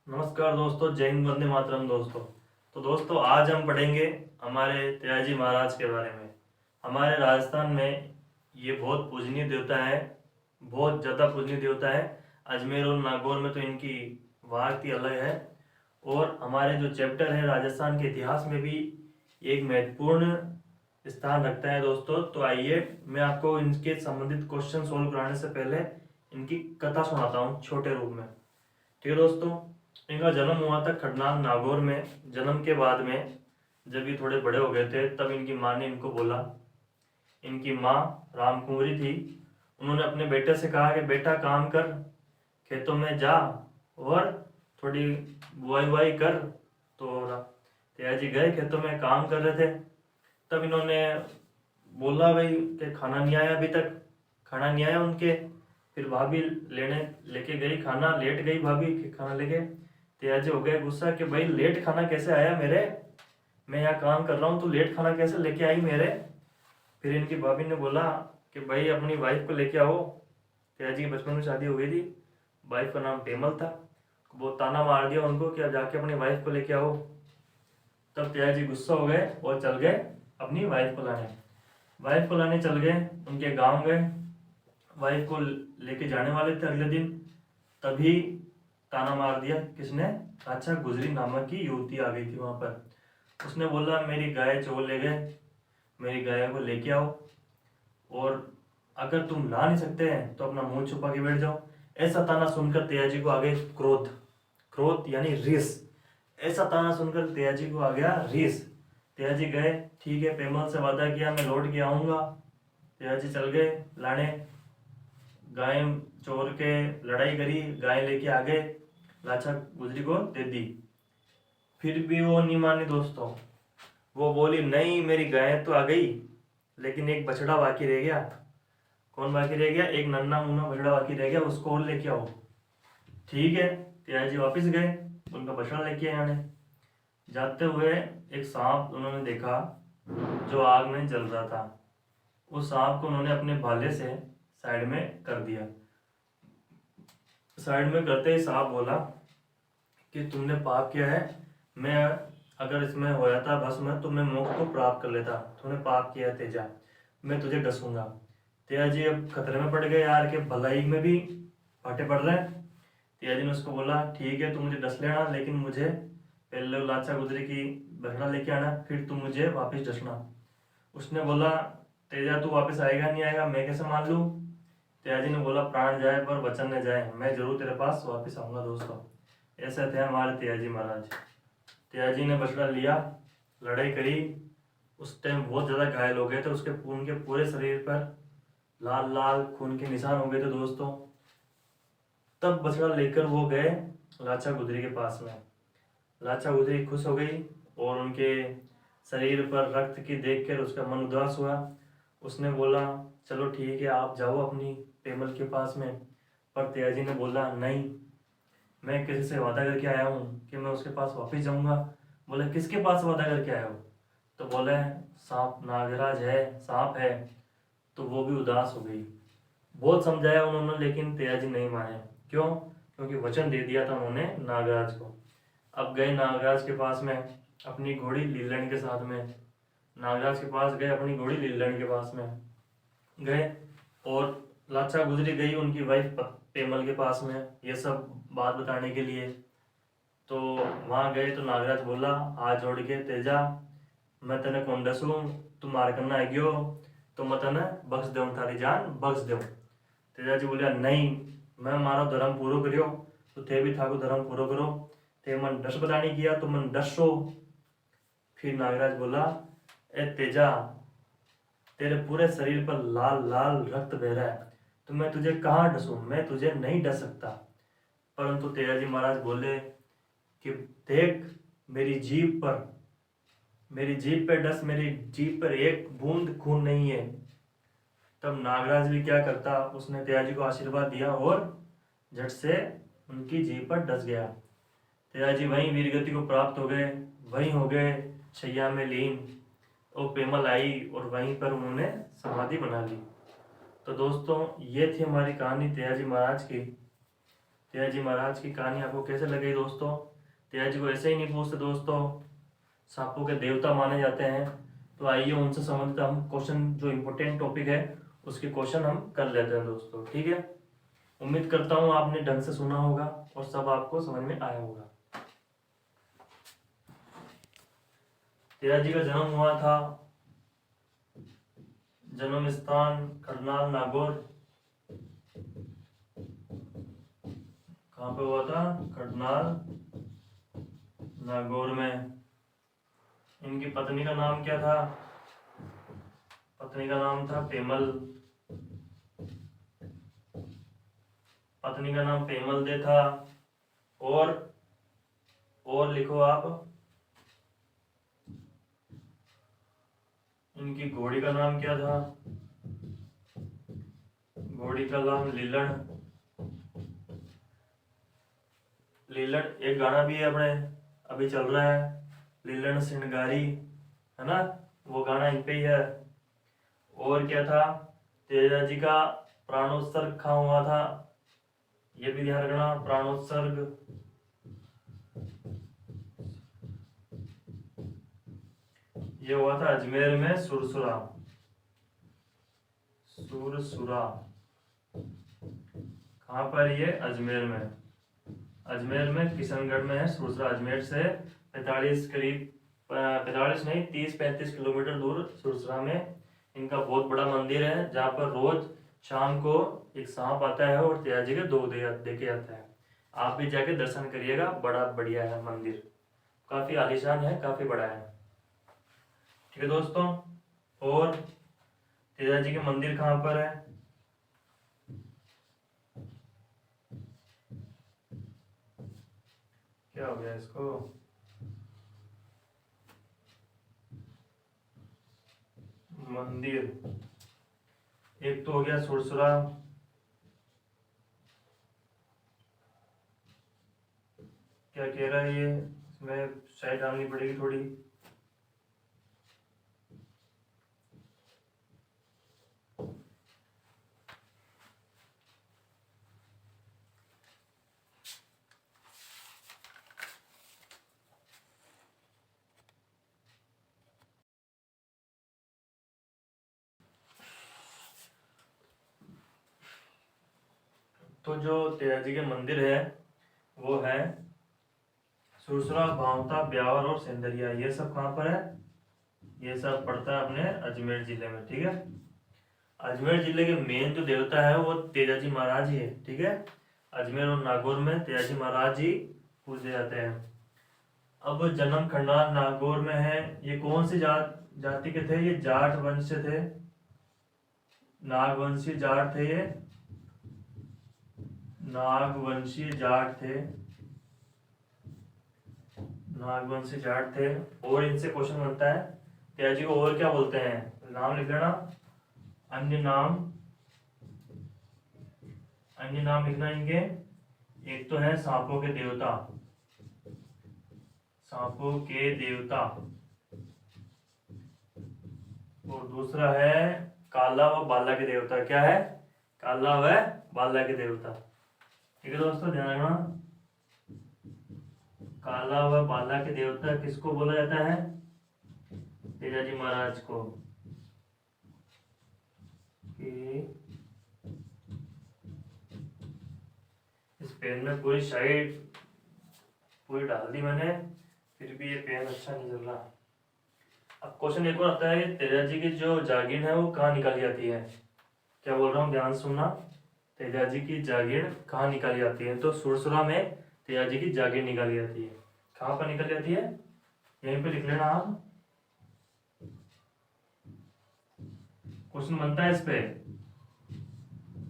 नमस्कार दोस्तों, जय हिंद, वंदे मातरम दोस्तों। तो दोस्तों, आज हम पढ़ेंगे हमारे त्याजी महाराज के बारे में। हमारे राजस्थान में ये बहुत पूजनीय देवता है, बहुत ज़्यादा पूजनीय देवता है। अजमेर और नागौर में तो इनकी वार्ती अलग है। और हमारे जो चैप्टर है राजस्थान के इतिहास में भी एक महत्वपूर्ण स्थान रखता है दोस्तों। तो आइए मैं आपको इनके संबंधित क्वेश्चन सोल्व कराने से पहले इनकी कथा सुनाता हूँ छोटे रूप में। ठीक है दोस्तों। इनका जन्म हुआ था खड़नाल नागौर में। जन्म के बाद में जब ये थोड़े बड़े हो गए थे तब इनकी माँ ने इनको बोला, इनकी माँ रामकुंवरी थी, उन्होंने अपने बेटे से कहा कि बेटा काम कर, खेतों में जा और थोड़ी बुआई बुआई कर। तो तेजा जी गए खेतों में, काम कर रहे थे। तब इन्होंने बोला भाई कि खाना नहीं आया अभी तक, खाना नहीं आया उनके। फिर भाभी लेने लेके गई खाना, लेट गई भाभी कि खाना लेके। तेजा हो गए गुस्सा कि भाई लेट खाना कैसे आया मेरे, मैं यहाँ काम कर रहा हूँ, तू लेट खाना कैसे लेके आई मेरे। फिर इनकी भाभी ने बोला कि भाई अपनी वाइफ को लेके आओ। तेजा की बचपन में शादी हो गई थी, वाइफ का नाम पेमल था। वो ताना मार दिया उनको कि अब जाके अपनी वाइफ को लेके आओ। तब तेजा गुस्सा हो गए और चल गए अपनी वाइफ को लाने। वाइफ को लाने चल गए, उनके गाँव गए। वाइफ को लेके जाने वाले थे अगले दिन, तभी ताना मार दिया किसने, अच्छा गुजरी नामक की युवती आ गई थी वहां पर। उसने बोला मेरी गाय चोर ले गए, मेरी गाय को लेके आओ, और अगर तुम ला नहीं सकते हैं तो अपना मुंह छुपा के बैठ जाओ। ऐसा ताना सुनकर तेजाजी को आ गए क्रोध, क्रोध यानी रीस। ऐसा ताना सुनकर तेजाजी को आ गया रीस। तेजाजी गए, ठीक है पेमल से वादा किया मैं लौट के आऊंगा। तेजाजी चल गए लाने, गाय चोर के लड़ाई करी, गाय लेके आ गए, लाचा गुजरी को दे दी। फिर भी वो नहीं मानी दोस्तों। वो बोली नहीं मेरी गाय तो आ गई, लेकिन एक बछड़ा बाकी रह गया। कौन बाकी रह गया, एक नन्ना मुन्ना बछड़ा बाकी रह गया, उसको और लेके आओ। ठीक है, त्याजी वापिस गए, उनका बछड़ा लेके आने। जाते हुए एक सांप उन्होंने देखा जो आग में जल रहा था। उस सांप को उन्होंने अपने भाले से साइड में कर दिया। साइड में करते ही सांप बोला कि तुमने पाप किया है, मैं अगर इसमें हो जाता भस्म तो मैं मोक्ष को प्राप्त कर लेता। तूने पाप किया है तेजा, मैं तुझे डसूंगा। तेजा जी अब खतरे में पड़ गए यार, के भलाई में भी फाटे पड़ रहे हैं। तेजा जी ने उसको बोला ठीक है तू मुझे डस लेना, लेकिन मुझे पहले लाचा गुजरी की बछड़ा लेके आना, फिर तू मुझे वापस डसना। उसने बोला तेजा तू वापस आएगा नहीं आएगा मैं कैसे मान लूँ। तेजा जी ने बोला प्राण जाए पर वचन न जाए, मैं जरूर तेरे पास वापस आऊंगा दोस्तों। ऐसे थे हमारे तेजाजी महाराज। तेजाजी ने बछड़ा लिया, लड़ाई करी। उस टाइम बहुत ज़्यादा घायल हो गए थे, उसके खून के पूरे शरीर पर लाल लाल खून के निशान हो गए थे दोस्तों। तब बछड़ा लेकर वो गए लाचा गुजरी के पास में। लाचा गुजरी खुश हो गई और उनके शरीर पर रक्त की देखकर उसका मन उदास हुआ। उसने बोला चलो ठीक है आप जाओ अपनी पेमल के पास में। पर तेजाजी ने बोला नहीं, मैं किसी से वादा करके आया हूँ कि मैं उसके पास वापस जाऊंगा। बोले किसके पास वादा करके आए हो। तो बोले सांप नागराज है, सांप है। तो वो भी उदास हो गई। बहुत समझाया उन्होंने लेकिन तेजाजी नहीं माने। क्यों, क्योंकि वचन दे दिया था उन्होंने नागराज को। अब गए नागराज के पास में अपनी घोड़ी लीलन के साथ में। नागराज के पास गए अपनी घोड़ी लीलन के पास में गए, और लाचा गुजरी गई उनकी वाइफ पेमल के पास में ये सब बात बताने के लिए। तो वहाँ गए तो नागराज बोला हाथ जोड़ के तेजा मैं तेने कौन दसूं, तू मार करना है गयो तो मैं तेने बख्श दूं, थारी जान बख्श दूं। तेजा जी बोलिया नहीं, मैं मारो धर्म पूरो करियो तो थे भी थाको धर्म पूरो करो। थे मन डस बतानी किया तो मन डसो। फिर नागराज बोला ए तेजा तेरे पूरे शरीर पर लाल लाल रक्त बह रहा है, तो मैं तुझे कहाँ डसूं, मैं तुझे नहीं डस सकता। परंतु तेजाजी महाराज बोले कि देख मेरी जीभ पर, मेरी जीभ पे डस, मेरी जीभ पर एक बूंद खून नहीं है। तब नागराज भी क्या करता, उसने तेजाजी को आशीर्वाद दिया और झट से उनकी जीभ पर डस गया। तेजाजी वहीं वीरगति को प्राप्त हो गए, वहीं हो गए शैया में लीन। और पेमल आई और वहीं पर उन्होंने समाधि बना ली। तो दोस्तों ये थी हमारी कहानी तेजाजी महाराज की। तेजाजी महाराज की कहानी आपको कैसे लगी दोस्तों? तेजाजी को ऐसे ही नहीं पूछते दोस्तों, सांपों के देवता माने जाते हैं। तो आइए उनसे संबंधित हम क्वेश्चन, जो इम्पोर्टेंट टॉपिक है उसके क्वेश्चन हम कर लेते हैं दोस्तों, ठीक है। उम्मीद करता हूँ आपने ढंग से सुना होगा और सब आपको समझ में आया होगा। तेजाजी का जन्म हुआ था, जन्म स्थान करनाल नागौर। कहाँ पे हुआ था? करनाल नागौर में। इनकी पत्नी का नाम क्या था? पत्नी का नाम था पेमल। पत्नी का नाम पेमल दे था। और लिखो आप, इनकी घोड़ी का नाम क्या था? घोड़ी का नाम लीलन। लीलन एक गाना भी है अपने अभी चल रहा है, लीलन सिंगारी, है ना, वो गाना इन पे ही है। और क्या था? तेजाजी का प्राणोत्सर्ग कहाँ हुआ था? ये भी ध्यान रखना, प्राणोत्सर्ग ये हुआ था अजमेर में, सुरसुरा। सुरसुरा कहाँ पर? ये अजमेर में। अजमेर में, किशनगढ़ में है सुरसुरा। अजमेर से 45 करीब 45 नहीं 30-35 किलोमीटर दूर सुरसुरा में इनका बहुत बड़ा मंदिर है, जहाँ पर रोज शाम को एक सांप आता है और तेजाजी के दो दे के आता है। आप भी जाके दर्शन करिएगा, बड़ा बढ़िया है मंदिर, काफी आलीशान है, काफी बड़ा है, ठीक है दोस्तों। और तेजाजी के मंदिर कहाँ पर है? क्या हो गया इसको? मंदिर एक तो हो गया सुरसुरा, क्या कह रहा है ये, इसमें शायद डालनी पड़ेगी थोड़ी। तो जो तेजाजी के मंदिर है वो है सुरसुरा, भावता, ब्यावर और सेंदरिया। ये सब कहाँ पर है? ये सब पड़ता है अपने अजमेर जिले में, ठीक है। अजमेर जिले के मेन जो देवता है वो तेजाजी महाराज ही है, ठीक है। अजमेर और नागौर में तेजाजी महाराज ही पूजे जाते हैं। अब जन्म खंडार नागौर में है। ये कौन सी जाति के थे? ये जाट वंश से थे, नागवंशी जाट थे ये, नागवंशीय जाट थे, नागवंशी जाट थे। और इनसे क्वेश्चन बनता है, तेजाजी को और क्या बोलते हैं? नाम लिख लेना, अन्य नाम, अन्य नाम लिखना इनके। एक तो है सांपों के देवता, सांपों के देवता, और दूसरा है काला व बाला के देवता। क्या है? काला व बाला के देवता, ठीक है दोस्तों, ध्यान रखना। काला व बाला के देवता किसको बोला जाता है? तेजाजी महाराज को। इस पेन में पूरी साइड पूरी डाल दी मैंने, फिर भी ये पेन अच्छा नहीं चल रहा। अब क्वेश्चन एक और आता है कि तेजाजी की जो जागीर है वो कहाँ निकाली जाती है? क्या बोल रहा हूँ, ध्यान सुनना। तेजाजी की जागीर कहाँ निकाली जाती है? तो सुरसुरा में तेजाजी की जागीर निकाली जाती है। कहाँ पर निकाली जाती है? यहीं पे लिख लेना आप, क्वेश्चन बनता है इस पे।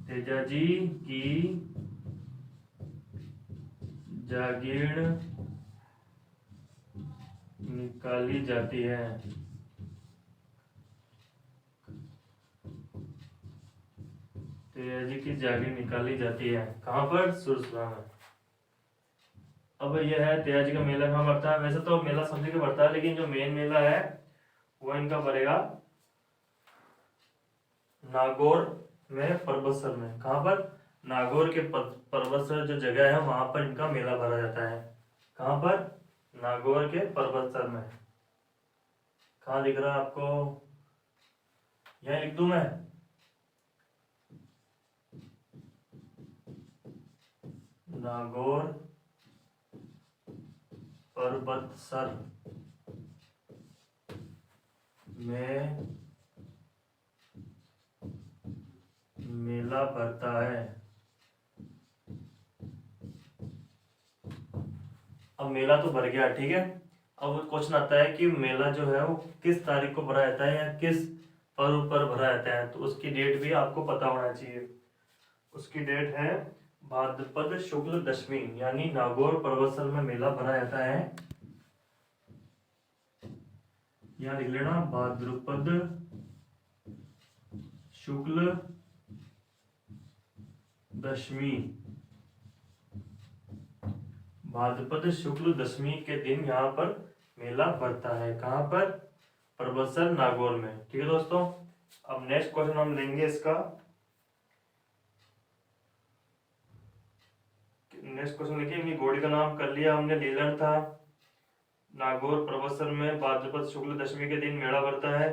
तेजाजी की जागीर निकाली जाती है। तेजाजी की जागीर निकाली जाती है कहाँ पर? सुरसुरा में। अब यह है तेजाजी का मेला कहाँ पड़ता है? वैसे तो मेला सब जगह पड़ता है, लेकिन जो मेन मेला है वो इनका पड़ेगा नागौर में, परबतसर में। कहाँ पर? नागौर के पर्वतसर जो जगह है वहां पर इनका मेला भरा जाता है। कहाँ पर? नागौर के पर्वतसर में। कहाँ दिख रहा है आपको? यहाँ लिख दूं मैं? नागौर पर्वतसर में मेला भरता है। अब मेला तो भर गया, ठीक है। अब क्वेश्चन आता है कि मेला जो है वो किस तारीख को भरा जाता है या किस पर्व पर भरा जाता है, तो उसकी डेट भी आपको पता होना चाहिए। उसकी डेट है भाद्रपद शुक्ल दशमी, यानी नागौर पर्वतसर में मेला भरा जाता है। यहाँ लिख लेना, भाद्रपद शुक्ल दशमी। भाद्रपद शुक्ल दशमी के दिन यहाँ पर मेला भरता है। कहाँ पर? पर्वतसर नागौर में। ठीक है दोस्तों, अब नेक्स्ट क्वेश्चन हम लेंगे इसका। नेक्स्ट क्वेश्चन लिखिए, घोड़ी का नाम कर लिया हमने, लीलन था। नागौर पर्वतसर में भाद्रपद शुक्ल दशमी के दिन मेला भरता है।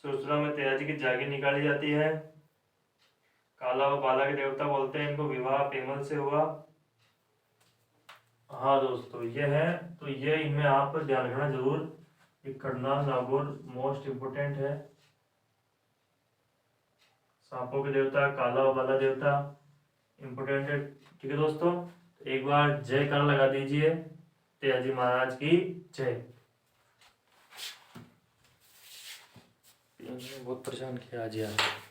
सुरसुरा में तेजाजी की जागीर निकाली जाती है। काला व बाला के देवता बोलते हैं इनको, विवाह पेमल से हुआ। हाँ दोस्तों, ये है, तो ये इनमें आप ध्यान रखना जरूर। ये करनाल नागौर मोस्ट इम्पोर्टेंट है। सांपों के देवता काला व बाला देवता इम्पोर्टेंट है। ठीक है दोस्तों, तो एक बार जयकारा लगा दीजिए, तेजाजी महाराज की जय। बहुत परेशान किया आज यार।